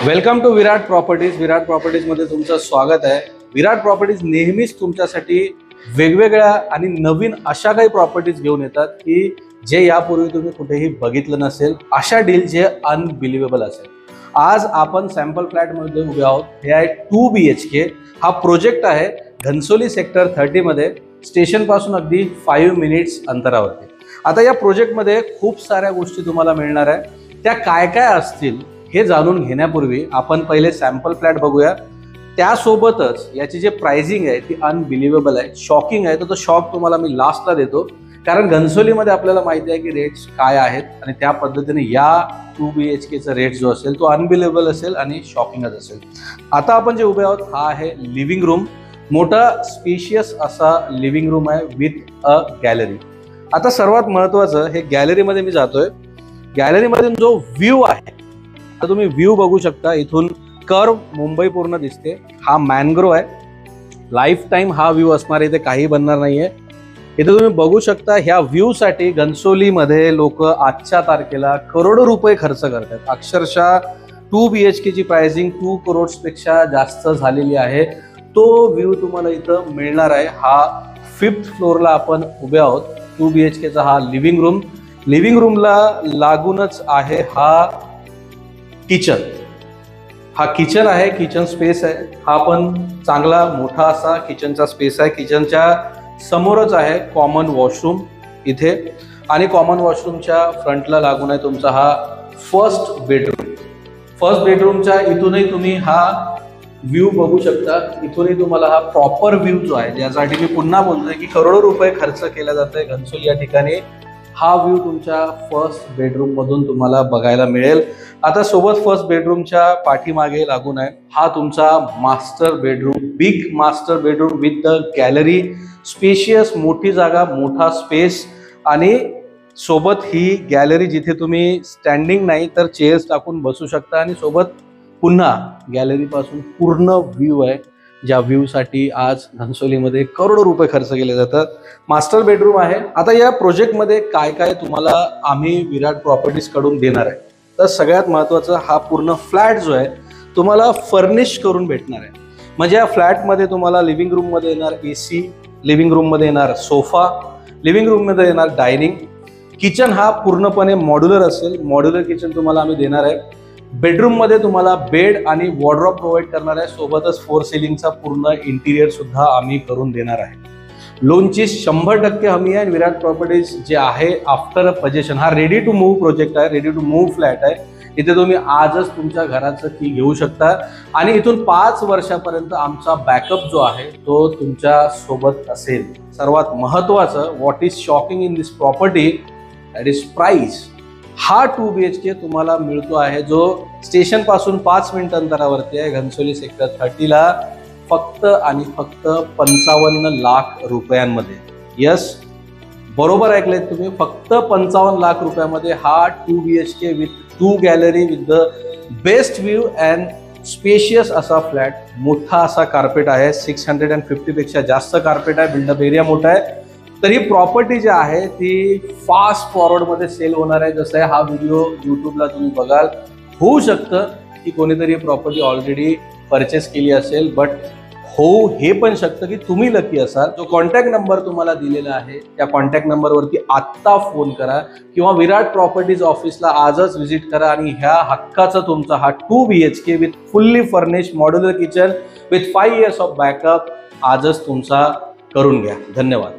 Welcome to Virat properties. Virat properties मध्ये तुमचं स्वागत आहे. विराट प्रॉपर्टीज नेहमीच तुमच्यासाठी वेगवेगळ्या आणि नवीन अशा काही प्रॉपर्टीज घेऊन येतात की जे यापूर्वी तुम्ही कुठेही बघितलं नसेल, अशा डील जे अनबिलिव्हेबल असेल. आज आपण सॅम्पल फ्लॅटमध्ये उभे आहोत. हे आहे 2 BHK. हा प्रोजेक्ट आहे घनसोली सेक्टर 30 मध्ये, स्टेशन पासून अगदी 5 मिनिट्स अंतरावरती. आता या प्रोजेक्टमध्ये खूप साऱ्या गोष्टी तुम्हाला मिळणार आहे. त्या काय काय असतील हे जाणून घेण्यापूर्वी आपण पहिले सॅम्पल फ्लॅट बघूया. त्यासोबतच याची जे प्राइसिंग आहे ती अनबिलिव्हेबल आहे, शॉकिंग आहे. तर तो शॉक तुम्हाला मी लास्टला देतो, कारण घनसोलीमध्ये आपल्याला माहिती आहे की रेट्स काय आहेत आणि त्या पद्धतीने या 2 BHKचा रेट जो असेल तो अनबिलिव्हेबल असेल आणि शॉकिंगच असेल. आता आपण जे उभे आहोत हा आहे लिव्हिंग रूम. मोठा स्पेशियस असा लिव्हिंग रूम आहे विथ अ गॅलरी. आता सर्वात महत्त्वाचं, हे गॅलरीमध्ये मी जातोय. गॅलरीमधून जो व्ह्यू आहे, आता तुम्ही व्ह्यू बघू शकता. इथून कर्व मुंबई पूर्ण दिसते. हा मॅनग्रोव आहे. लाईफ टाईम हा व्ह्यू असणार, इथे काही बनणार नाहीये. इथे तुम्ही बघू शकता ह्या व्ह्यू साठी घनसोलीमध्ये लोक आजच्या तारखेला करोडो रुपये खर्च करतात. अक्षरशः 2 BHKची प्राइसिंग 2 करोड्स पेक्षा जास्त झालेली आहे. तो व्ह्यू तुम्हाला इथं मिळणार आहे. हा 5th फ्लोअरला आपण उभे आहोत. 2 BHKचा हा लिव्हिंग रूम. लिव्हिंग रूमला लागूनच आहे हा किचन. हा किचन आहे, किचन स्पेस आहे. हा पण चांगला मोठा असा किचनचा स्पेस आहे. किचनच्या समोरच आहे कॉमन वॉशरूम इथे, आणि कॉमन वॉशरूमच्या फ्रंटला लागून आहे तुमचा हा फर्स्ट बेडरूम. फर्स्ट बेडरूमच्या इथूनही तुम्ही हा व्ह्यू बघू शकता. इथूनही तुम्हाला हा प्रॉपर व्ह्यू जो आहे, ज्यासाठी मी पुन्हा बोलतोय की करोडो रुपये खर्च केला जातोय घनसोली या ठिकाणी, हा व्ह्यू तुमच्या फर्स्ट बेडरूम मधून तुम्हाला बघायला मिळेल. आता सोबत फर्स्ट बेडरूमच्या पाठीमागे लागून आहे हा तुमचा master bedroom. Big master bedroom with the gallery. Spacious, मोठी जागा, मोठा स्पेस, आणि सोबत ही गॅलरी जिथे तुम्ही स्टँडिंग नाही तर चेअर्स टाकून बसू शकता, आणि सोबत पुन्हा गॅलरी पासून पूर्ण व्ह्यू आहे, ज्या व्ह्यू साठी आज घनसोलीमध्ये करोडो रुपये खर्च केले जातात. मास्टर बेडरूम आहे. आता या प्रोजेक्टमध्ये काय काय तुम्हाला आम्ही विराट प्रॉपर्टीज कडून देणार आहे, तर सगळ्यात महत्त्वाचं, हा पूर्ण फ्लॅट जो आहे तुम्हाला फर्निश करून भेटणार आहे. म्हणजे या फ्लॅटमध्ये तुम्हाला लिव्हिंग रूममध्ये येणार AC, लिव्हिंग रूममध्ये येणार सोफा, लिव्हिंग रूममध्ये येणार डायनिंग. किचन हा पूर्णपणे मॉड्युलर असेल. मॉड्युलर किचन तुम्हाला आम्ही देणार आहे. बेडरूममध्ये तुम्हाला बेड आणि वॉर्डरोब प्रोव्हाइड करणार आहे. सोबतच 4 सिलिंगचा पूर्ण इंटिरियर सुद्धा आम्ही करून देणार आहे. लोनची 100% हमी आहे. विराट प्रॉपर्टीज जे आहे आफ्टर पोजेशन, हा रेडी टू मूव्ह प्रोजेक्ट आहे, रेडी टू मूव्ह फ्लॅट आहे. इथे तुम्ही आजच तुमच्या घराचं की घेऊ शकता, आणि इथून 5 वर्षापर्यंत आमचा बॅकअप जो आहे तो तुमच्या सोबत असेल. सर्वात महत्त्वाचं, what is shocking in this property, that is price. हा 2 BHK तुम्हाला मिळतो आहे जो स्टेशन पासून 5 मिनिट अंतरावरती आहे, घनसोली सेक्टर 30 ला, फक्त आणि फक्त 55 लाख रुपयांमध्ये. यस, बरोबर ऐकलेत तुम्ही, फक्त 55 लाख रुपयामध्ये हा 2 BHK with 2 gallery with the best view and spacious असा फ्लॅट. मोठा असा कार्पेट आहे, 650 पेक्षा जास्त कार्पेट आहे. बिल्डअप एरिया मोठा आहे. तर ही प्रॉपर्टी जी आहे ती फास्ट फॉरवर्डमध्ये सेल होणार आहे. जसं हा व्हिडिओ यूट्यूबला तुम्ही बघाल, होऊ शकतं की कोणीतरी प्रॉपर्टी ऑलरेडी परचेस केली असेल, बट होऊ हे पण शकतं की तुम्ही लकी असाल. जो कॉन्टॅक्ट नंबर तुम्हाला दिलेला आहे त्या कॉन्टॅक्ट नंबरवरती आत्ता फोन करा, किंवा विराट प्रॉपर्टीज ऑफिसला आजच व्हिजिट करा, आणि ह्या हक्काचा तुमचा हा 2 BHK with fully furnish modular kitchen with 5 years of backup आजच तुमचा करून घ्या. धन्यवाद.